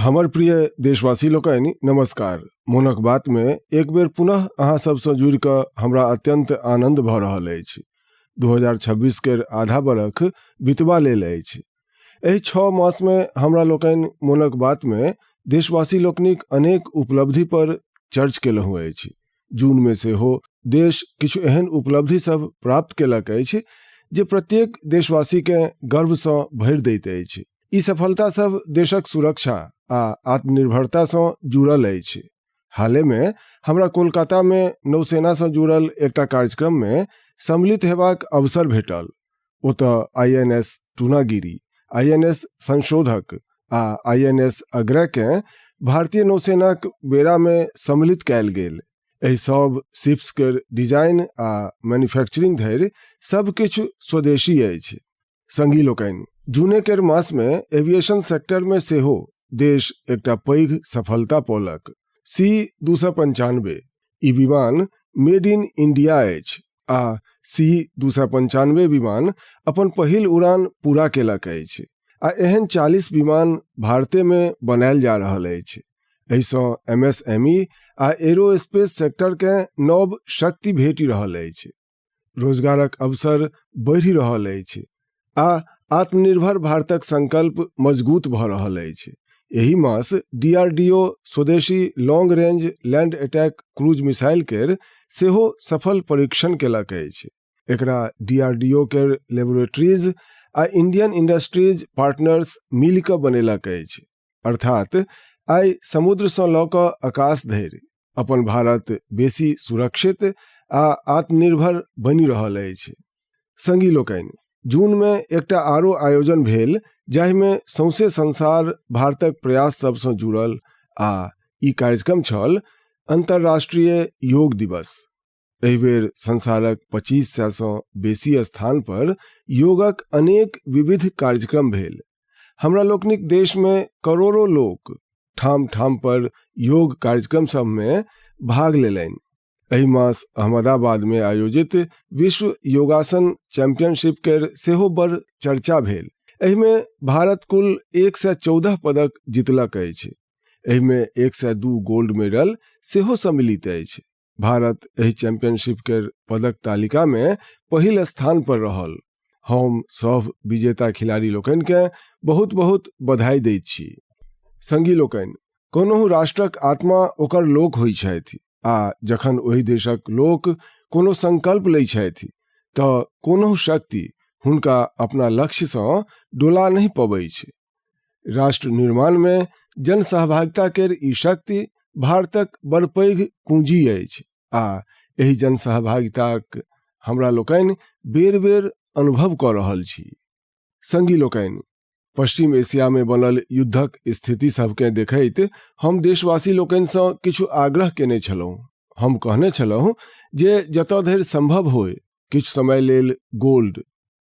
हमर प्रिय देशवासी लोकनि नमस्कार। मोनक बात में एक बेर पुनः अहाँ सबसँ जुड़ि कऽ हमरा अत्यंत आनंद भऽ रहल अछि। 2026 केर आधा बरख बितबा लेल अछि। एहि 6 मास में हमरा लोकनि मोनक बात में देशवासी लोकनिक अनेक उपलब्धि पर चर्च केलहुँ अछि। जून में सेहो देश किछु एहन उपलब्धि सब प्राप्त केलक अछि जे प्रत्येक देशवासी के गर्व सँ भरि दैत अछि। ई सफलता सब देशक सुरक्षा आ आत्मनिर्भरता सँ जुड़ल अछि। हाले में हमरा कोलकाता में नौसेना सँ जुड़ल एकटा कार्यक्रम में सम्मिलित हेबाक अवसर भेटल। ओतऽ INS टूनागिरी, INS संशोधक आ INS अग्रय के भारतीय नौसेनाक बेड़ा में सम्मिलित कयल गेल। एहि सब शिप्स केर डिजाइन आ मैन्युफैक्चरिंग धरि सब किछु स्वदेशी अछि। संगी लोकनि, जूने केर मास में एविएशन सेक्टर में सेहो देश एकटा पैघ सफलता पौलक। C-295 ई विमान मेड इन इंडिया अछि आ C-295 विमान अपन पहिल उड़ान पूरा केलक अछि आ एहन 40 विमान भारते में बनायल जा रहल अछि। एहिसँ MSME आ एरोस्पेस सेक्टर के नव शक्ति भेटि रहल अछि। रोजगारक अवसर बढ़ि रहल अछि आ आत्मनिर्भर भारतक संकल्प मजबूत भऽ रहल अछि। एहि मास DRDO स्वदेशी long range land attack cruise missile केर सेहो सफल परीक्षण केलक अछि। एकरा DRDO केर लेबोरेटरीज आ इंडियन इंडस्ट्रीज पार्टनर्स मिल कऽ बनेलक अछि। अर्थात आइ समुद्र सँ लऽ कऽ आकाश धरि अपन भारत बेसी सुरक्षित आ आत्मनिर्भर बनि रहल अछि। संगी लोकनि, जून में एकटा आरो आयोजन भेल जाहि में सौंसे संसार भारतक प्रयास सब सँ जुड़ल आ ई कार्यक्रम छल अंतर्राष्ट्रीय योग दिवस। एहि बेर संसारक 2500 सँ बेसी स्थान पर योगक अनेक विविध कार्यक्रम भेल। हमरा लोकनिक देश में करोड़ों लोक ठाम ठाम पर योग कार्यक्रम सब में भाग लेलनि। एहि मास अहमदाबाद में आयोजित विश्व योगासन चैंपियनशिप केर सेहो बड़ चर्चा भेल। एहि में भारत कुल 114 पदक जीतलक अछि। एहि में 102 गोल्ड मेडल सेहो सम्मिलित अछि। भारत एहि चैंपियनशिप केर पदक तालिका में पहिल स्थान पर रहल। हम सब विजेता खिलाड़ी लोकनि के बहुत बहुत बधाई दैत छी। संगी लोकनि, कोनो राष्ट्रक आत्मा ओकर लोक होइ छथि आ जखन ओहि देशक लोक कोनो संकल्प लै छथि तऽ कोनो शक्ति हुनका अपना लक्ष्य सँ डोला नहीं पबै छै। राष्ट्र निर्माण में जन सहभागिता केर ई शक्ति भारतक बड़ पैघ पूंजी अछि आ एहि जन सहभागिताक हमरा लोकनि बेर बेर अनुभव कऽ रहल छी। संगी लोकनि, पश्चिम एशिया में बनल युद्धक स्थिति सबके देखैत हम देशवासी लोकनि सँ किछु आग्रह केने छलहुँ। हम कहने छलहुँ जे जतऽ धरि संभव होय किछु समय लेल गोल्ड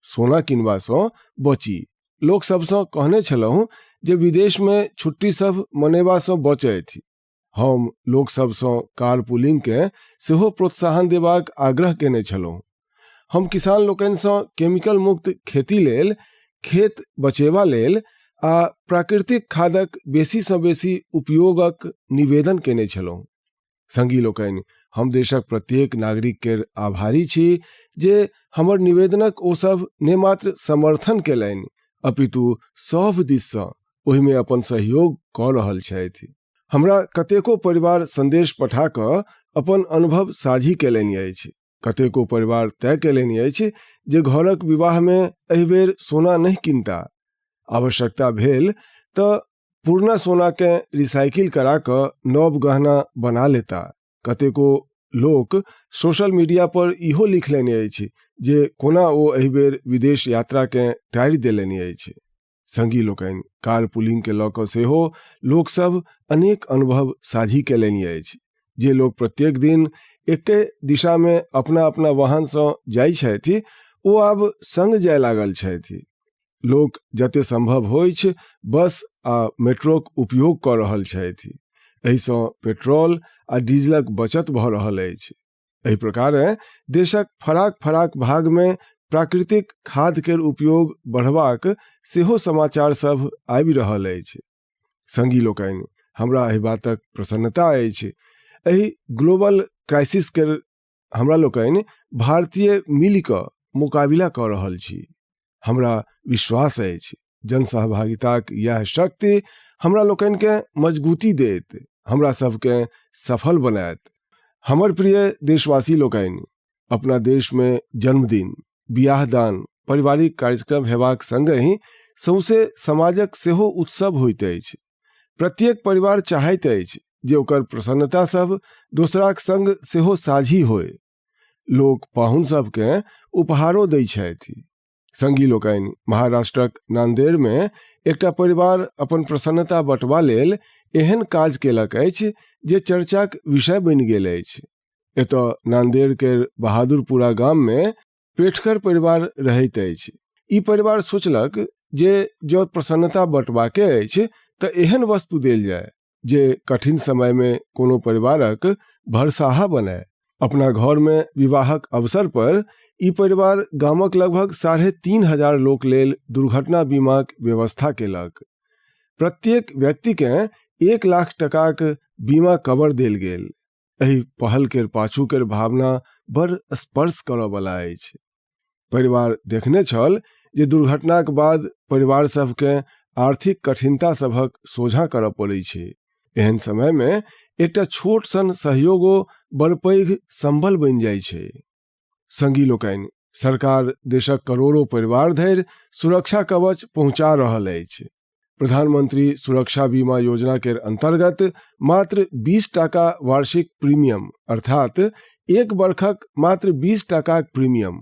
सोना किनबा सँ बची। लोक सब सँ कहने छलहुँ जे विदेश में छुट्टी सब मनेबा सँ बचैथि। हम लोक सब सँ कारपूलिंग के सेहो प्रोत्साहन देबाक आग्रह केने छलहुँ। हम किसान लोकनि सँ केमिकल मुक्त खेती लेल, खेत बचेबा लेल आ प्राकृतिक खादक बेसी सँ बेसी उपयोगक निवेदन केने छलहुँ। संगी लोकनि, हम देशक प्रत्येक नागरिक केर आभारी छी जे हमर निवेदनक ओ सब ने मात्र समर्थन केलनि अपितु सब दिस सँ ओहि में अपन सहयोग कऽ रहल छथि। हमरा कतेको परिवार संदेश पठा कऽ अपन अनुभव साझी केलनि अछि। कतेको परिवार तय केलनि अछि जे घरक विवाह में एहि बेर सोना नहीं किनता। आवश्यकता भेल तऽ पुरना सोना के रिसाइकिल करा कऽ नव गहना बना लेता। कतेको लोक सोशल मीडिया पर इहो लिखलनि अछि जे कोना ओ एहि बेर विदेश यात्रा के टारि देलनि अछि। संगी लोकनि, कारपूलिंग के लऽ कऽ सेहो लोक सब अनेक अनुभव साझी केलनि अछि। जे लोक प्रत्येक दिन एके दिशा में अपना अपना वाहन सँ जाइ छथि ओ आब संग जाय लागल छथि। लोक जते संभव होइछ बस आ मेट्रोक उपयोग कऽ रहल छथि। एहि सँ पेट्रोल आ डीजलक बचत भऽ रहल अछि। एहि प्रकारे देशक फराक फराक भाग में प्राकृतिक खाद केर उपयोग बढ़बाक सेहो समाचार सब आबि रहल अछि। संगी लोकनि, हमरा एहि बातक प्रसन्नता अछि एहि ग्लोबल क्राइसिस के हमरा लोकनि भारतीय मिल कऽ मुकाबिला कऽ रहल छी। हमरा विश्वास अछि जन सहभागिताक यह शक्ति हमरा लोकनि के मजबूती देत, हमरा सबके सफल बनायत। हमर प्रिय देशवासी लोकनि, अपना देश में जन्मदिन, बियाह दान, पारिवारिक कार्यक्रम हेबाक संगहि सौंसे समाजक सेहो उत्सव होइत अछि। प्रत्येक परिवार चाहैत अछि जे ओकर प्रसन्नता सब दोसराक संग सेहो साझी होय। लोक पाहुन सबके उपहारो दै छथि। संगी लोकनि, महाराष्ट्रक नांदेड़ में एकटा परिवार अपन प्रसन्नता बँटबा लेल एहन काज केलक अछि जे चर्चाक विषय बनि गेल अछि। एतऽ नांदेड़ के बहादुरपुरा गाम में पेठकर परिवार रहैत अछि। ई परिवार सोचलक जे जो प्रसन्नता बँटबाके अछि तऽ एहन वस्तु देल जाय जे कठिन समय में कोनो परिवारक भरसाहा बने। अपना घर में विवाहक अवसर पर ई परिवार गामक लगभग 3,500 लोक लेल दुर्घटना बीमाक व्यवस्था केलक। प्रत्येक व्यक्ति के 1 लाख टकाक बीमा कवर देल गेल। एहि पहल के पाछू के भावना बड़ स्पर्श करऽ वाला अछि। परिवार देखने छल जे दुर्घटनाक बाद परिवार सबके आर्थिक कठिनता सबहक सोझा करऽ पड़ै छै। एहन समय में एकटा छोट सन सहयोगो बड़ पैघ संबल बनि जाइ छै। संगी लोकनि, सरकार देशक करोड़ों परिवार धरि सुरक्षा कवच पहुंचा रहल अछि। प्रधानमंत्री सुरक्षा बीमा योजना के अंतर्गत मात्र 20 टाका वार्षिक प्रीमियम अर्थात 1 वर्षक मात्र 20 टाकाक प्रीमियम,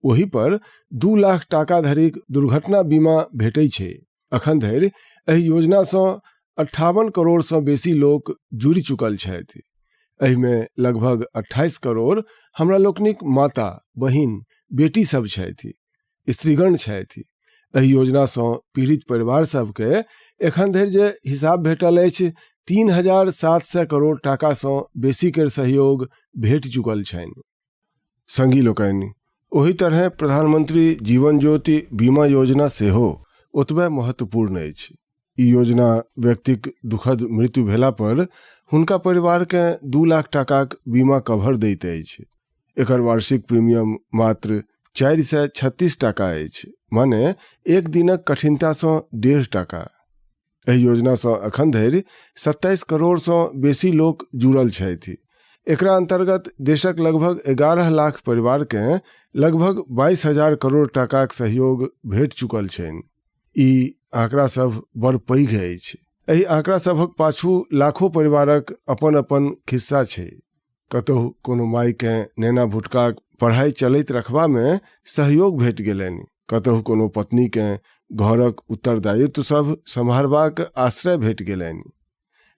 ओहि पर 2 लाख टाका धरिक दुर्घटना बीमा भेटै छै। अखन धरि एहि योजना सँ 58 करोड़ सँ बेसी लोक जुड़ि चुकल छथि। एहि में लगभग 28 करोड़ हमरा लोकनिक माता, बहिन, बेटी सब छथि, स्त्रीगण छथि। एहि योजना सँ पीड़ित परिवार सबके एखन धरि जे हिसाब भेटल अछि 3,700 करोड़ टाका सँ बेसी के सहयोग भेट चुकल छनि। संगी लोकनि, ओही तरह प्रधानमंत्री जीवन ज्योति बीमा योजना सेहो ओतबे महत्वपूर्ण अछि। ई योजना व्यक्तिक दुखद मृत्यु भेला पर हुनका परिवार के 2 लाख टाकाक बीमा कवर दैत अछि। एकर वार्षिक प्रीमियम मात्र 436 टाका अछि, माने एक दिनक कठिनता सँ 1.5 टाका। एहि योजना सँ अखन धरि 27 करोड़ सँ बेसी लोक जुड़ल छथि। एकरा अंतर्गत देशक लगभग 11 लाख परिवार के लगभग 22,000 करोड़ टाकाक सहयोग भेट चुकल छनि। ई आंकड़ा सब बड़ पैघ अछि। एहि आंकड़ा सबक पाछू लाखों परिवारक अपन अपन खिस्सा छै। कतहु कोनो माय के नेना भुटकाक पढ़ाई चलैत रखबा में सहयोग भेट गेलनि, कतहु कोनो पत्नी के घरक उत्तरदायित्व सब सम्हारबाक आश्रय भेट गेलनि।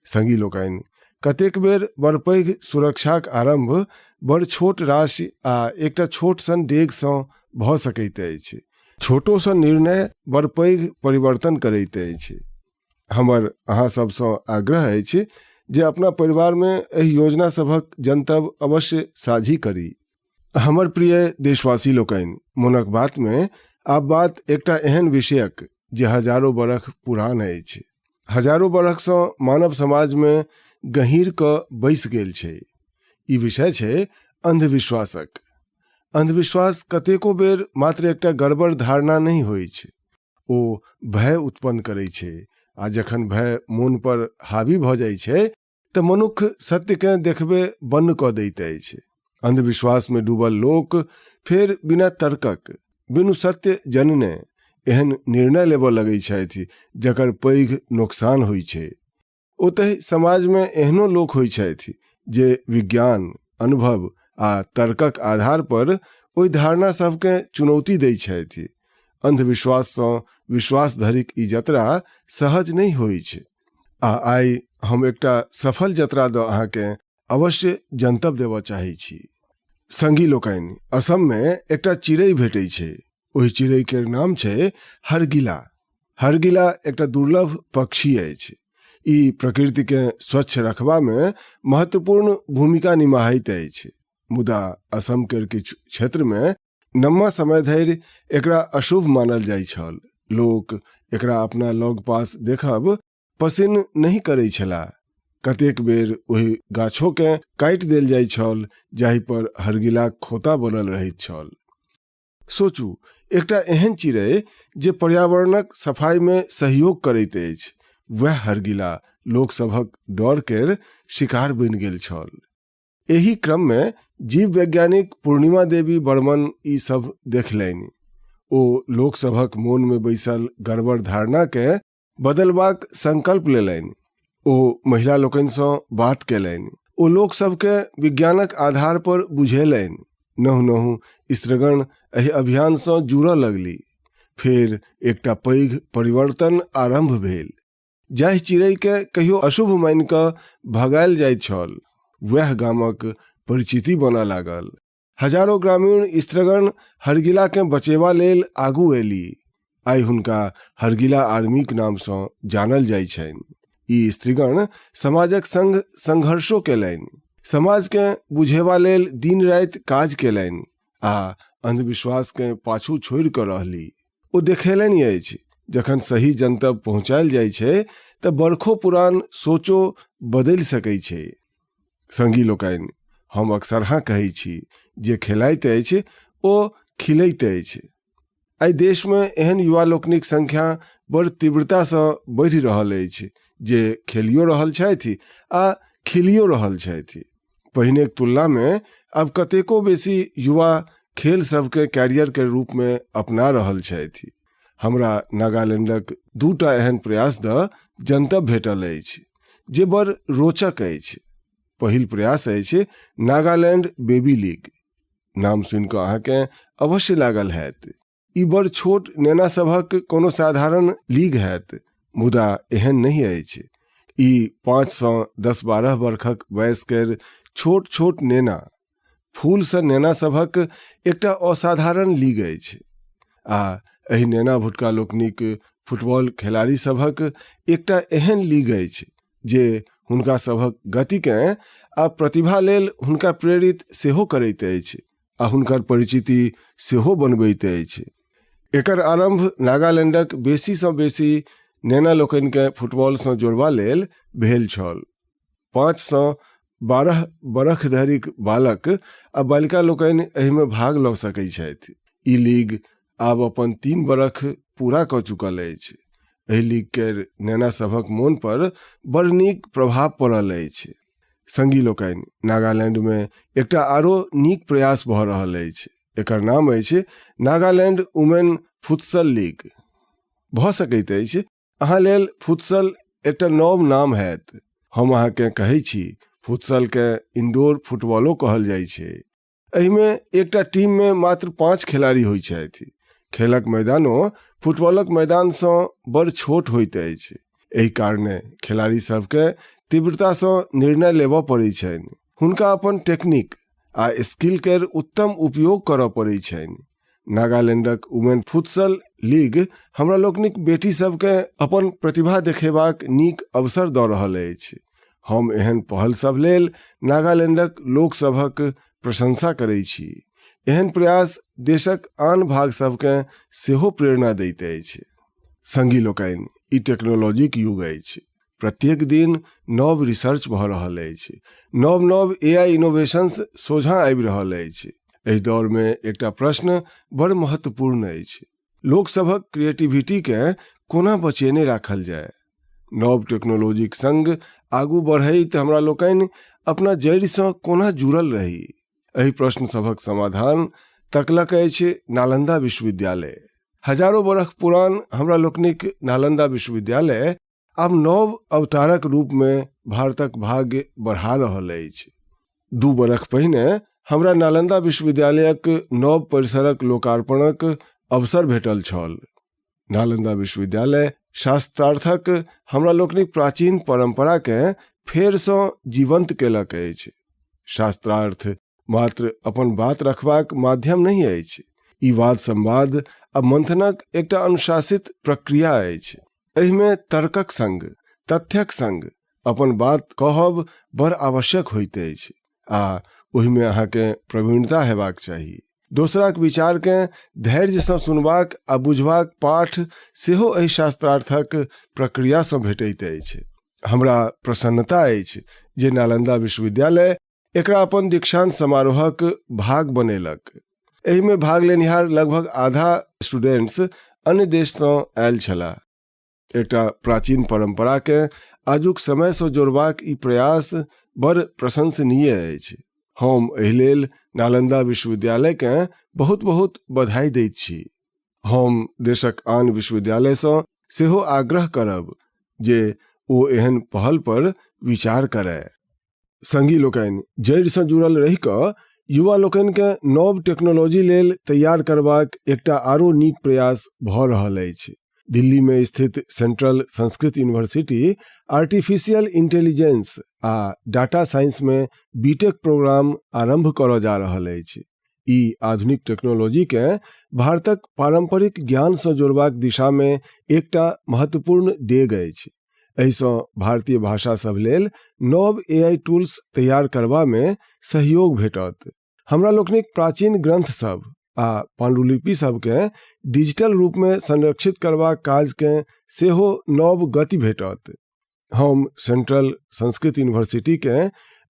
संगी लोकनि, कतेक बेर बड़ पैघ सुरक्षाक आरंभ बड़ छोट राशि आ एकटा छोट सन डेग सँ भऽ सकैत अछि। छोटो सन निर्णय बड़ पैघ परिवर्तन करैत अछि। हमर अहाँ सब सँ आग्रह अछि जे अपना परिवार में एहि योजना सभक जनतब अवश्य साझी करी। हमर प्रिय देशवासी लोकनि, मोनक बात में आब बात एकटा एहन विषयक जे हजारों बरख पुरान अछि, हजारों बरख सँ मानव समाज में गहींर कऽ बैसि गेल छै। ई विषय छै अंधविश्वासक। अंधविश्वास कतेको बेर मात्र एकटा गड़बड़ धारणा नहीं होइ छै, ओ भय उत्पन्न करै छै, आ जखन भय मोन पर हावी भऽ जाइ छै तऽ मनुख सत्य के देखबे बंद कऽ दैत अछि। अंधविश्वास में डूबल लोक फेर बिना तर्कक, बिनु सत्य जनने एहन निर्णय लेबऽ लगै छथि जकर पैघ नुकसान होइ छै। ओतहि समाज में एहनो लोक होइ छथि जे विज्ञान, अनुभव आ तर्कक आधार पर ओहि धारणा सबके चुनौती दै छथि। अंधविश्वास सँ विश्वास धरिक ई यात्रा सहज नहीं होइ छै। आ आइ हम एकटा सफल यात्रा दऽ अहाँके अवश्य जनतब देबऽ चाहै छी। संगी लोकनि, असम में एकटा चिड़ै भेटै छै। ओहि चिड़ै के नाम छै हरगिला। हरगिला एकटा दुर्लभ पक्षी अछि। ई प्रकृति के स्वच्छ रखबा में महत्वपूर्ण भूमिका निभाइत अछि। मुदा असम के किछु क्षेत्र में लम्बा समय धरि एकरा अशुभ मानल जाइ छल। लोक एकरा अपना लग पास देखब पसिन नहीं करै छलाह। कतेक बेर ओहि गाछोकेँ काटि देल जाइत छल जाहि पर हरगिलाक खोता बनल रहैत छल। सोचू, एकटा एहन चिड़ै जे पर्यावरणक सफाई में सहयोग करैत अछि, वह हरगिला लोकसभक डर केर शिकार बनि गेल छल। एही क्रम में जीव वैज्ञानिक पूर्णिमा देवी बर्मन ई सब देखलनि। ओ लोकसभक मोन में बैसल गड़बड़ धारणा के बदलबाक संकल्प लेलनि। ओ महिला लोकनि सँ बात केलनि। ओ लोक सबके विज्ञानक आधार पर बुझेलनि। नहु नहु स्त्रीगण एहि अभियान सँ जुड़ऽ लगली। फेर एकटा पैघ परिवर्तन आरंभ भेल। जाहि चिड़ै के कहियो अशुभ मानि कऽ भगायल जाइत छल, वह गामक परिचिति बनऽ लागल। हजारों ग्रामीण स्त्रीगण हरगिला के बचेबा लेल आगू एली। आइ हुनका हरगिला आर्मीक नाम सँ जानल जाइ छनि। ई स्त्रीगण समाजक संग संघर्षो केलनि, समाज के बुझेबा लेल दिन राति काज केलनि आ अंधविश्वास के पाछू छोड़ि कऽ रहली। ओ देखेलनि अछि, जखन सही जनतब पहुँचायल जाइ छै तऽ बरखो पुरान सोचो बदलि सकै छै। संगी लोकनि, हम अक्सर कहै छी, जे खेलाइत अछि ओ खिलैत अछि। आइ देश में एहन युवा लोकनिक संख्या बड़ तीव्रता सँ बढ़ि रहल अछि जे खेलियो रहल छथि आ खिलियो रहल छथि। पहिने के तुलना में अब कतेको बेसी युवा खेल सबके कैरियर के रूप में अपना रहल छथि। हमरा नागालैंडक दूटा एहन प्रयास द जनतब भेटल अछि जे बड़ रोचक अछि। पहिल प्रयास अछि नागालैंड बेबी लीग। नाम सुनि कऽ अहाँके अवश्य लागल हैत ई बड़ छोट नेना सभक कोनो साधारण लीग हैत, मुदा एहन नहीं अछि। ई 5 सँ 10-12 वर्षक वयस केर छोट छोट नेना, फूल सँ नेना सभक एकटा असाधारण लीग अछि। आ एहि नेना भुटका लोकनिक फुटबॉल खिलाड़ी सभक एकटा एहन लीग अछि जे हुनका सभक गतिकेँ आ प्रतिभा लेल हुनका प्रेरित सेहो करैत अछि आ हुनकर परिचिति सेहो बनबैत अछि। एकर आरंभ नागालैंडक बेसी सँ बेसी नेना लोकनि के फुटबॉल सँ जोड़बा लेल भेल छल। 5 सँ 12 बरख धरिक बालक आ बालिका लोकनि एहि में भाग लऽ सकैत छथि। ई लीग आब अपन 3 बरख पूरा कऽ चुकल अछि। एहि लीग केर नेना सभक मोन पर बड़ नीक प्रभाव पड़ल अछि। संगी लोकनि, नागालैंड में एकटा आरो नीक प्रयास भऽ रहल अछि। एकर नाम अछि नागालैंड वुमेन फुटसल लीग। भऽ सकैत अछि अहाँ लेल फुटसल एकटा नव नाम हैत। हम अहाँके कहै छी, फुटसल के इंडोर फुटबॉलो कहल जाइ छै। एहि में एकटा टीम में मात्र 5 खिलाड़ी होइत छथि। खेलक मैदानो फुटबॉलक मैदान सँ बड़ छोट होइत अछि। एहि कारणे खिलाड़ी सबके तीव्रता सँ निर्णय लेबऽ पड़ै छनि। हुनका अपन टेक्निक आ स्किल केर उत्तम उपयोग करऽ पड़ै छनि। नागालैंडक वुमेन फुटसल लीग हमरा लोकनिक बेटी सबके अपन प्रतिभा देखेबाक नीक अवसर दऽ रहल अछि। हम एहन पहल सब लेल नागालैंडक लोक सभक प्रशंसा करै छी। एहन प्रयास देशक आन भाग सबके सेहो प्रेरणा दैत अछि। संगी लोकनि, ई टेक्नोलॉजीक युग अछि। प्रत्येक दिन नव रिसर्च भऽ रहल अछि, नव नव AI इनोवेशंस सोझा आबि रहल अछि। एहि दौर में एकटा प्रश्न बड़ महत्वपूर्ण अछि, लोक सभक क्रिएटिविटी के कोना बचेने राखल जाय। नव टेक्नोलॉजीक संग आगू बढ़ैत हमरा लोकनि अपना जड़ि सँ कोना जुड़ल रही। एहि प्रश्न सभक समाधान तकलक अछि नालंदा विश्वविद्यालय। हजारों बरख पुरान हमरा लोकनिक नालंदा विश्वविद्यालय आब नव अवतारक रूप में भारतक भाग्य बढ़ा रहल अछि। 2 बरख पहिने हमरा नालंदा विश्वविद्यालयक नव परिसरक लोकार्पणक अवसर भेटल छल। नालंदा विश्वविद्यालय शास्त्रार्थक हमरा लोकनिक प्राचीन परंपरा के फेर सँ जीवंत केलक अछि। शास्त्रार्थ मात्र अपन बात रखबाक माध्यम नहीं अछि। ई वाद संवाद आ मंथनक एकटा अनुशासित प्रक्रिया अछि। एहि में तर्कक संग, तथ्यक संग अपन बात कहब बड़ आवश्यक होइत अछि आ ओहि में अहाँके प्रवीणता हेबाक चाही। दोसराक विचारकेँ धैर्यसँ सुनबाक आ बुझबाक पाठ सेहो एहि शास्त्रार्थक प्रक्रियासँ भेटैत अछि। हमरा प्रसन्नता अछि जे नालंदा विश्वविद्यालय एकरा अपन दीक्षांत समारोहक भाग बनेलक। एहिमे भाग लेनिहार लगभग आधा स्टूडेंट्स अन्य देशसँ आयल छलाह। एकटा प्राचीन परंपराकेँ आजुक समयसँ जोड़बाक ई प्रयास बड़ प्रशंसनीय अछि। हम एहि लेल नालंदा विश्वविद्यालयकेँ बहुत बहुत बधाई दैत छी। हम देशक आन विश्वविद्यालयसँ सेहो आग्रह करब जे ओ एहन पहल पर विचार करय। संगी लोकनि, जड़िसँ जुड़ल रहि कऽ युवा लोकनिकेँ नव टेक्नोलॉजी लेल तैयार करबाक एकटा आरो नीक प्रयास भऽ रहल अछि। दिल्ली में स्थित central Sanskrit university artificial intelligence आ डाटा साइंस में बीटेक प्रोग्राम आरंभ करऽ जा रहल अछि। ई आधुनिक टेक्नोलॉजी के भारतक पारंपरिक ज्ञान सँ जोड़बाक दिशा में एकटा महत्वपूर्ण डेग अछि। एहिसँ भारतीय भाषा सब लेल नव एआई टूल्स तैयार करबा में सहयोग भेटत। हमरा लोकनिक प्राचीन ग्रंथ सब आ पांडुलिपि सबके डिजिटल रूप में संरक्षित करबाक काज के सेहो नव गति भेटत। हम सेंट्रल संस्कृत यूनिवर्सिटी के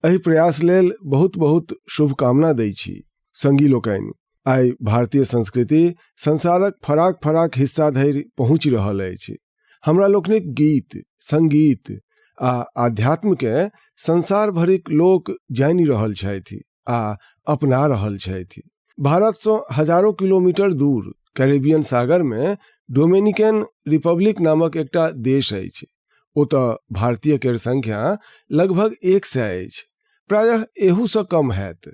एहि प्रयास लेल बहुत बहुत शुभकामना दै छी। संगी लोकनि, आइ भारतीय संस्कृति संसारक फराक फराक हिस्सा धरि पहुँचि रहल अछि। हमरा लोकनिक गीत, संगीत आ आध्यात्म के संसार भरिक लोक जानि रहल छथि आ अपना रहल छथि। भारत सँ हजारों किलोमीटर दूर कैरेबियन सागर में डोमिनिकन रिपब्लिक नामक एकटा देश अछि। ओतऽ भारतीय केर संख्या लगभग 100 अछि, प्रायः एहू सँ कम हैत।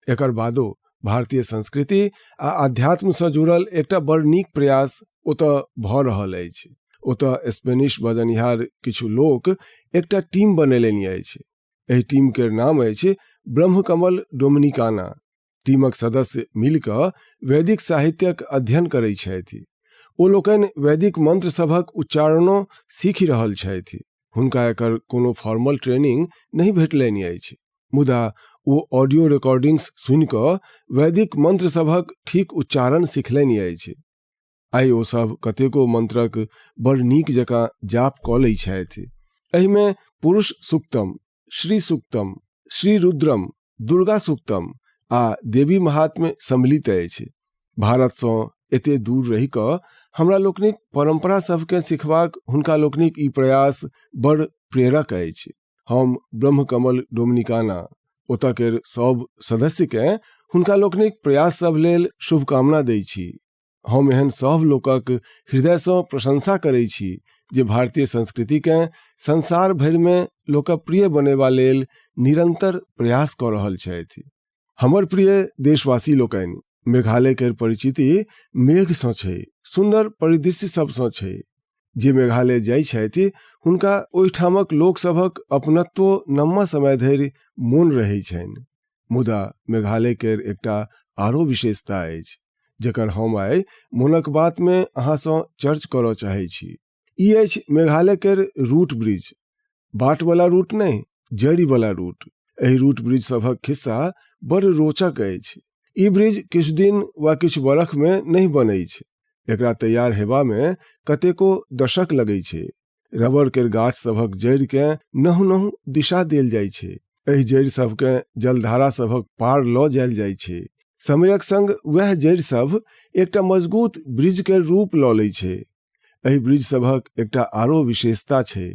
एकर बादो भारतीय संस्कृति आ अध्यात्म सँ जुड़ल एकटा बड़ नीक प्रयास ओतऽ भऽ रहल अछि। ओतऽ स्पेनिश बजनिहार किछु लोक एकटा टीम बनेलनि अछि। एहि टीम केर नाम अछि ब्रह्मकमल डोमिनिकाना। टीमक सदस्य मिलिकऽ वैदिक साहित्यक अध्ययन करैत छथि। ओ लोकनि वैदिक मंत्र सभक उच्चारणो सीखि रहल छथि। हुनका एकर कोनो फॉर्मल ट्रेनिंग नहीं भेटलनि अछि, मुदा ओ ऑडियो रिकॉर्डिंग्स सुनि कऽ वैदिक मंत्र सभक ठीक उच्चारण सिखलनि अछि। आइ ओ सब कतेको मंत्रक बड़ नीक जकाँ जाप कऽ लै छथि। एहिमे पुरुष सूक्तम, श्री सूक्तम, श्री रुद्रम, दुर्गा सूक्तम आ देवी महात्म्य सम्मिलित अछि। भारत सँ एते दूर रहि कऽ हमरा लोकनिक परंपरा सबके सिखबाक हुनका लोकनिक ई प्रयास बड़ प्रेरक अछि। हम ब्रह्मकमल डोमिनिकाना ओतऽ केर सब सदस्यके हुनका लोकनिक प्रयास सब लेल शुभकामना दै छी। हम एहन सब लोकक हृदय सँ प्रशंसा करै छी जे भारतीय संस्कृति के संसार भरि में लोकप्रिय बनेबा लेल निरंतर प्रयास कऽ रहल छथि। हमर प्रिय देशवासी लोकनि, मेघालय केर परिचिति मेघ सँ छै, सुंदर परिदृश्य सब सँ छै। जे मेघालय जाइ छथि हुनका ओहिठामक लोक सभक अपनत्व लम्बा समय धरि मोन रहै छनि। मुदा मेघालय केर एकटा आरो विशेषता अछि जकर हम आइ मोनक बात में अहाँ सँ चर्च करऽ चाहै छी। ई अछि मेघालय केर रूट ब्रिज। बाट वाला रूट नहीं, जड़ी वाला रूट। एहि रूट ब्रिज सभक खिस्सा बड़ रोचक अछि। ई ब्रिज किछु दिन वा किछु बरख में नहीं बनै छै। एकरा तैयार हेबा में कतेको दशक लगै छै। रबर केर गाछ सभक जड़ के नहु नहु दिशा देल जाइ छै। एहि जड़ सबके जलधारा सभक पार लऽ जायल जाइ छै। समयक संग वह जड़ सब एकटा मजबूत ब्रिज के रूप लऽ लै छै। एहि ब्रिज सभक एकटा आरो विशेषता छै,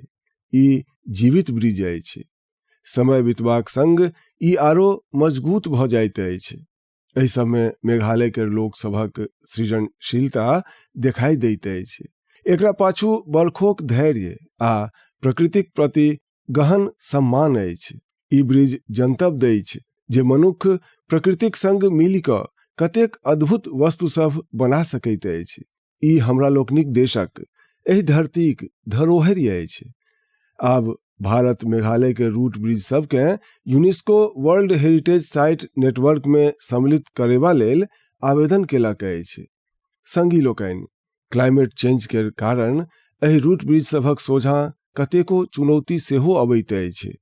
ई जीवित ब्रिज अछि। समय बितबाक संग ई आरो मजबूत भऽ जाइत अछि। एहि सबमे मेघालय के लोक सभक सृजनशीलता देखाई दैत अछि। एकरा पाछू बरखोक धैर्य आ प्रकृतिक प्रति गहन सम्मान अछि। ई ब्रिज जनतब दै छै जे मनुख प्रकृतिक संग मिलि कऽ कतेक अद्भुत वस्तु सब बना सकैत अछि। ई हमरा लोकनिक देशक, एहि धरतीक धरोहरि अछि। आब भारत मेघालय के रूट ब्रिज सबके UNESCO world heritage site network में सम्मिलित करेबा लेल आवेदन केलक अछि। संगी लोकनि, क्लाइमेट चेंज के कारण एहि रूट ब्रिज सभक सोझाँ कतेको चुनौती सेहो अबैत अछि।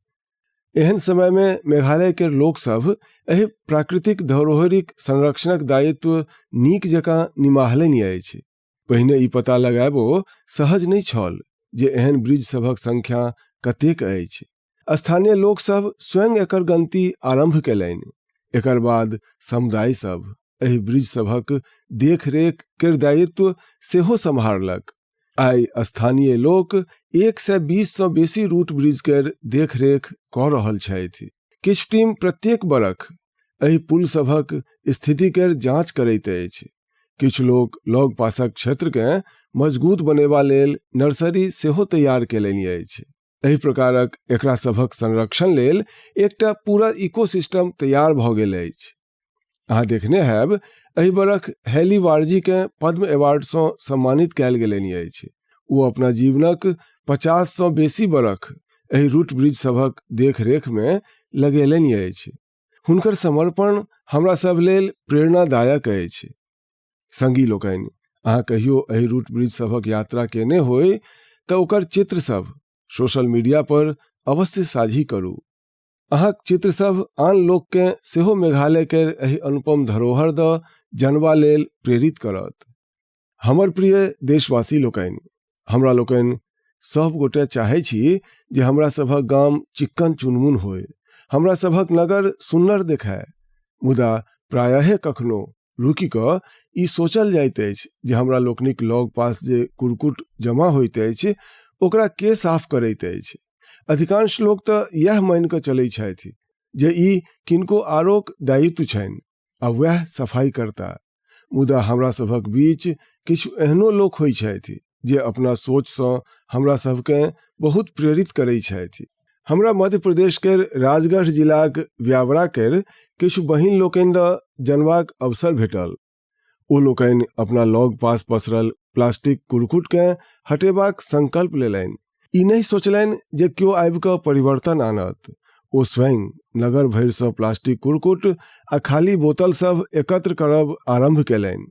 एहन समय में मेघालय के लोक सब एहि प्राकृतिक धरोहरिक संरक्षणक दायित्व नीक जकाँ निमाहलनि अछि। पहिने ई पता लगाबो सहज नहीं छल जे एहन ब्रिज सभक संख्या कतेक अछि। स्थानीय लोक सब स्वयं एकर गनती आरंभ केलनि। एकर बाद समुदाय सब एहि ब्रिज सभक देखरेख केर दायित्व सेहो सम्हारलक। आइ स्थानीय लोक 120 सँ बेसी रूट ब्रिज केर देखरेख कऽ रहल छथि। किछु टीम प्रत्येक बरख एहि पुल सभक स्थिति केर जांच करैत अछि। किछु लोक लग पासक क्षेत्र केँ मजबूत बनेबा लेल नर्सरी सेहो तैयार केलनि अछि। एहि प्रकारक एकरा सभक संरक्षण लेल एकटा पूरा इकोसिस्टम तैयार भऽ गेल अछि। अहाँ देखने हैब एहि बरख हेली वारजी के पद्म अवार्ड सँ सम्मानित कयल गेलनि अछि। ओ अपना जीवनक 50 सँ बेसी बरख एहि रूट ब्रिज सभक देखरेख में लगेलनि अछि। हुनकर समर्पण हमरा सब लेल प्रेरणादायक अछि। संगी लोकनि, अहाँ कहियो एहि रूट ब्रिज सभक यात्रा केने होय तऽ ओकर चित्र सब सोशल मीडिया पर अवश्य साझी करू। अहाँक चित्र सब आन लोक के सेहो मेघालय के एहि अनुपम धरोहर द जानबा लेल प्रेरित करत। हमर प्रिय देशवासी लोकनि, हमरा लोकनि सब गोटे चाहै छी जे हमरा सभक गाम चिक्कन चुनमुन होय, हमरा सभक नगर सुन्नर देखाय। मुदा प्रायः कखनो रुकि कऽ ई सोचल जाइत अछि जे हमरा लोकनिक लग पास जे कुरकुट जमा होइत अछि ओकरा के साफ करैत अछि। अधिकांश लोक तऽ यह मानि कऽ चलै छथि जे ई किनको आरोक दायित्व छनि आ वह सफाई करता। मुदा हमरा सभक बीच किछु एहनो लोक होइ छथि जे अपना सोच सँ हमरा सबके बहुत प्रेरित करै छथि। हमरा मध्य प्रदेश केर राजगढ़ जिलाक व्यावरा केर किछु बहिन लोकनि द जनबाक अवसर भेटल। ओ लोकनि अपना लग पास पसरल प्लास्टिक कुरकुट के हटेबाक संकल्प लेलनि। ई नहीं सोचलनि जे क्यों आबि कऽ परिवर्तन आनत। ओ स्वयं नगर भरि सँ प्लास्टिक कुरकुट आ खाली बोतल सब एकत्र करब आरंभ केलनि।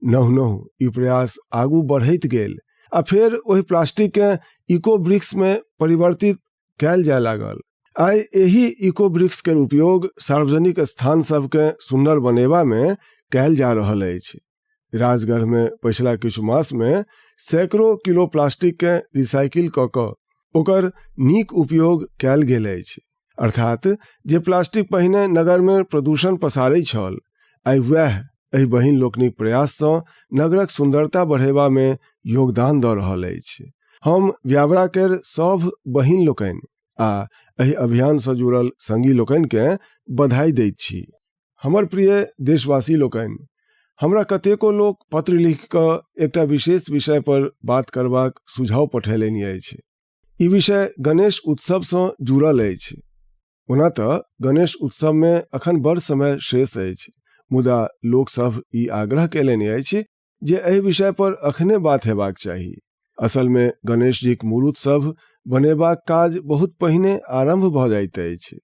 नहुं ई प्रयास आगू बढ़ैत गेल आ फेर ओहि प्लास्टिक के इको ब्रिक्स में परिवर्तित कैल जाय लागल। आइ एही इको ब्रिक्स के उपयोग सार्वजनिक स्थान सब के सुंदर बनेबा में कैल जा रहल अछि। राजगढ़ में पिछला किछु मास में सैकड़ों किलो प्लास्टिक के रिसाइकिल कऽ कऽ ओकर नीक उपयोग कैल गेल अछि। अर्थात जे प्लास्टिक पहिने नगर में प्रदूषण पसारै छल, आइ वह एहि बहिन लोकनिक प्रयास सँ नगरक सुंदरता बढ़ेबा में योगदान दऽ रहल अछि। हम व्यावरा केर सब बहिन लोकनि आ एहि अभियान सँ जुड़ल संगी लोकनि के बधाई दैत छी। हमर प्रिय देशवासी लोकनि, हमरा कतेको लोक पत्र लिख कऽ एकटा विशेष विषय पर बात करबाक सुझाव पठेलनि अछि। ई विषय गणेश उत्सव सँ जुड़ल अछि। ओना तऽ गणेश उत्सव में अखन बड़ समय शेष अछि, मुदा लोक सब ई आग्रह केलनि अछि जे एहि विषय पर अखने बात हेबाक चाही। असल में गणेश जीक मूर्त सब बनेबाक काज बहुत पहिने आरंभ भऽ जाइत अछि।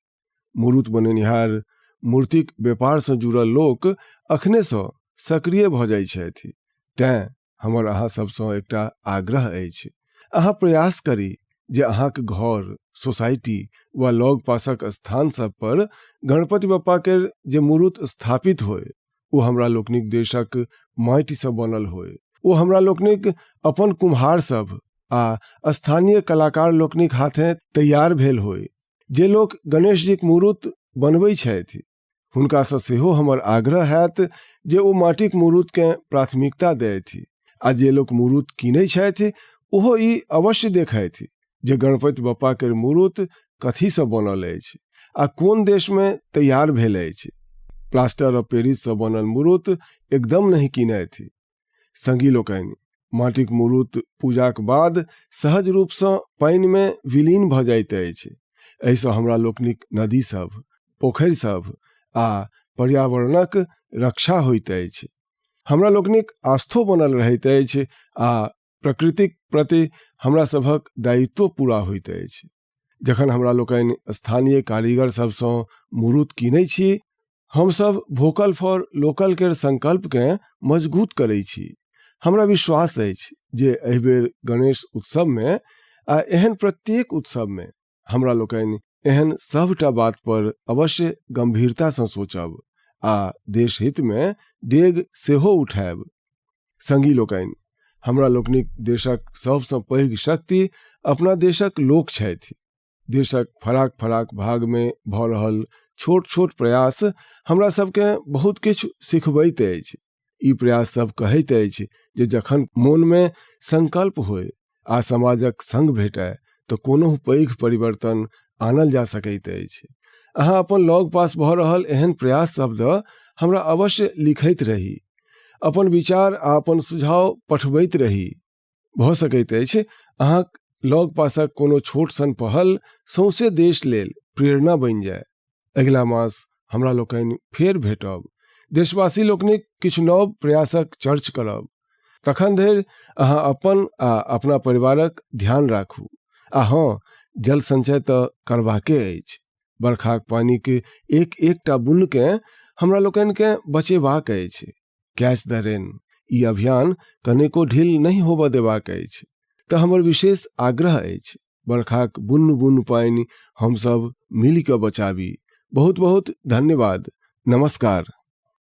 मूर्त बनेनिहार, मूर्तिक व्यापार सँ जुड़ल लोक अखने सँ सक्रिय भऽ जाइ छथि। तें हमर अहाँ सब सँ एकटा आग्रह अछि, अहाँ प्रयास करी जे अहाँक घर, सोसाइटी वा लग पासक स्थान सब पर गणपति बप्पा केर जे मूर्त स्थापित होय ओ हमरा लोकनिक देशक माटि सँ बनल होय। ओ हमरा लोकनिक अपन कुम्हार सब आ स्थानीय कलाकार लोकनिक हाथे तैयार भेल होय। जे लोक गणेश जीक मूर्त बनबै छथि हुनका सँ सेहो हमर आग्रह हैत जे ओ माटिक मूर्त के प्राथमिकता देथि आ जे लोक मूर्त कीनै छथि ओहो ई अवश्य देखथि जे गणपति बप्पा केर मूर्त कथी सँ बनल अछि आ कोन देश में तैयार भेल अछि। प्लास्टर ऑफ पेरिस सँ बनल मूर्त एकदम नहीं कीनथि। संगी लोकनि, माटिक मूर्त पूजाक बाद सहज रूप सँ पानि में विलीन भऽ जाइत अछि। एहि सँ हमरा लोकनिक नदी सब, पोखरि सब आ पर्यावरणक रक्षा होइत अछि। हमरा लोकनिक आस्थो बनल रहैत अछि आ प्रकृतिक प्रति हमरा सभक दायित्व पूरा होइत अछि। जखन हमरा लोकनि स्थानीय कारीगर सब सँ मूर्त कीनै छी, हम सब वोकल फॉर लोकल केर संकल्प के मजबूत करै छी। हमरा विश्वास अछि जे एहि बेर गणेश उत्सव में आ एहन प्रत्येक उत्सव में हमरा लोकनि एहन सबटा बात पर अवश्य गंभीरता सँ सोचब आ देश हित में डेग सेहो उठायब। संगी लोकनि, हमरा लोकनिक देशक सबसँ पैघ शक्ति अपना देशक लोक छथि। देशक फराक फराक भाग में भऽ रहल छोट छोट प्रयास हमरा सबके बहुत किछु सिखबैत अछि। ई प्रयास सब कहैत अछि जे जखन मोन में संकल्प होय आ समाजक संग भेटय तऽ कोनो पैघ परिवर्तन आनल जा सकैत अछि। अहाँ अपन लग पास भऽ रहल एहन प्रयास शब्द हमरा अवश्य लिखैत रही, अपन विचार आ अपन सुझाव पठबैत रही। भऽ सकैत अछि अहाँक लग पासक कोनो छोट सन पहल सौंसे देश लेल प्रेरणा बनि जाय। अगिला मास हमरा लोकनि फेर भेटब, देशवासी लोकनिक किछु नव प्रयासक चर्च करब। तखन धरि अहाँ अपन आ अपना परिवारक ध्यान राखू। आ हाँ, जल संचय तऽ करबाके अछि। बरखाक पानी के एक एकटा बूंद के हमरा लोकनि के बचेबाक अछि। कैच द रेन ई अभियान कनेको ढील नहीं होबऽ देबाक अछि। तऽ हमर विशेष आग्रह अछि, बरखाक बुन्न बुन्न पानि हम सब मिल के बचाबी। बहुत बहुत धन्यवाद। नमस्कार।